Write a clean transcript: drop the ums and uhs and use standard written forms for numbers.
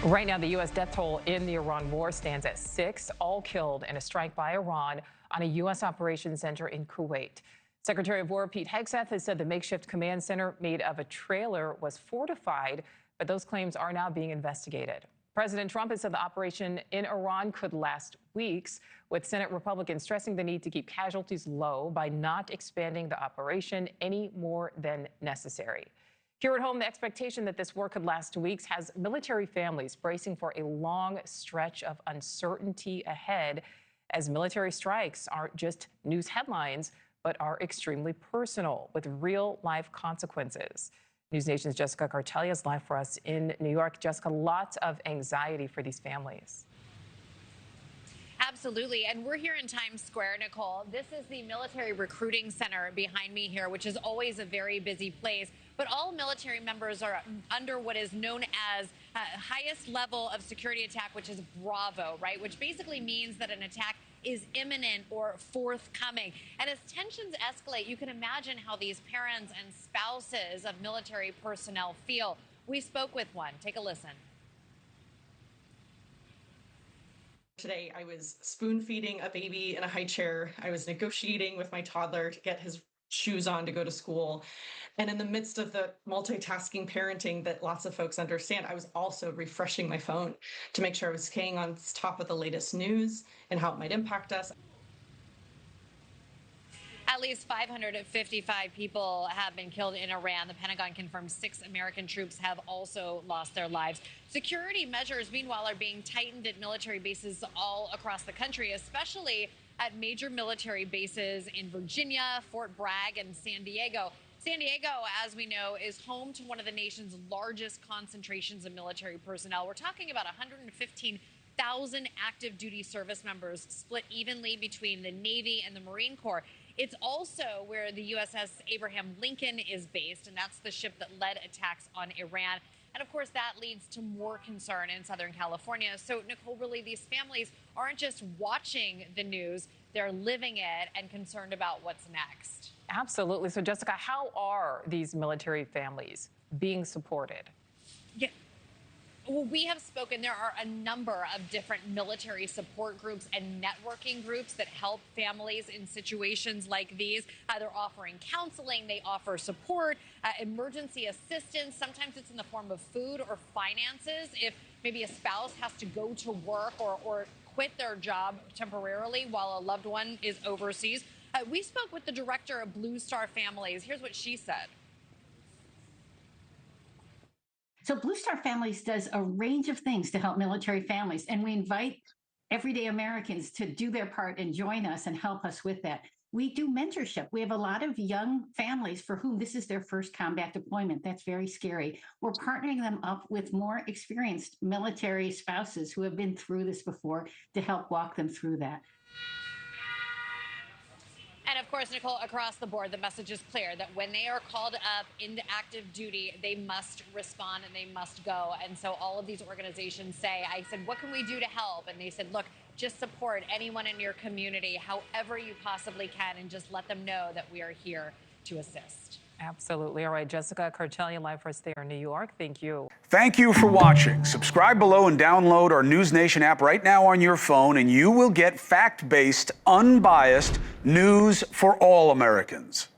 Right now, the U.S. death toll in the Iran war stands at 6, all killed in a strike by Iran on a U.S. operations center in Kuwait. Secretary of War Pete Hegseth has said the makeshift command center made of a trailer was fortified, but those claims are now being investigated. President Trump has said the operation in Iran could last weeks, with Senate Republicans stressing the need to keep casualties low by not expanding the operation any more than necessary. Here at home, the expectation that this war could last weeks has military families bracing for a long stretch of uncertainty ahead, as military strikes aren't just news headlines, but are extremely personal with real-life consequences. NewsNation's Jessica Cartelia is live for us in New York. Jessica, lots of anxiety for these families. Absolutely. And we're here in Times Square, Nichole. This is the military recruiting center behind me here, which is always a very busy place. But all military members are under what is known as highest level of security attack, which is Bravo, right? Which basically means that an attack is imminent or forthcoming. And as tensions escalate, you can imagine how these parents and spouses of military personnel feel. We spoke with one. Take a listen. Today, I was spoon feeding a baby in a high chair. I was negotiating with my toddler to get his shoes on to go to school. And in the midst of the multitasking parenting that lots of folks understand, I was also refreshing my phone to make sure I was staying on top of the latest news and how it might impact us. At least 555 people have been killed in Iran. The Pentagon confirmed 6 American troops have also lost their lives. Security measures, meanwhile, are being tightened at military bases all across the country, especially at major military bases in Virginia, Fort Bragg, and San Diego. San Diego, as we know, is home to one of the nation's largest concentrations of military personnel. We're talking about 115,000 active duty service members split evenly between the Navy and the Marine Corps. It's also where the USS Abraham Lincoln is based, and that's the ship that led attacks on Iran. And of course, that leads to more concern in Southern California. So, Nichole Berlie, these families aren't just watching the news, they're living it and concerned about what's next. Absolutely. So, Jessica, how are these military families being supported? Yeah. Well, we have spoken. There are a number of different military support groups and networking groups that help families in situations like these. They're offering counseling, they offer support, emergency assistance. Sometimes it's in the form of food or finances. If maybe a spouse has to go to work or quit their job temporarily while a loved one is overseas. We spoke with the director of Blue Star Families. Here's what she said. So Blue Star Families does a range of things to help military families, and we invite everyday Americans to do their part and join us and help us with that. We do mentorship. We have a lot of young families for whom this is their first combat deployment. That's very scary. We're partnering them up with more experienced military spouses who have been through this before to help walk them through that. And of course, Nichole, across the board, the message is clear that when they are called up into active duty, they must respond and they must go. And so all of these organizations say, I said, what can we do to help? And they said, look, just support anyone in your community, however you possibly can, and just let them know that we are here to assist. Absolutely. All right, Jessica Cartelia live for us there in New York. Thank you. Thank you for watching. Subscribe below and download our NewsNation app right now on your phone, and you will get fact-based, unbiased news for all Americans.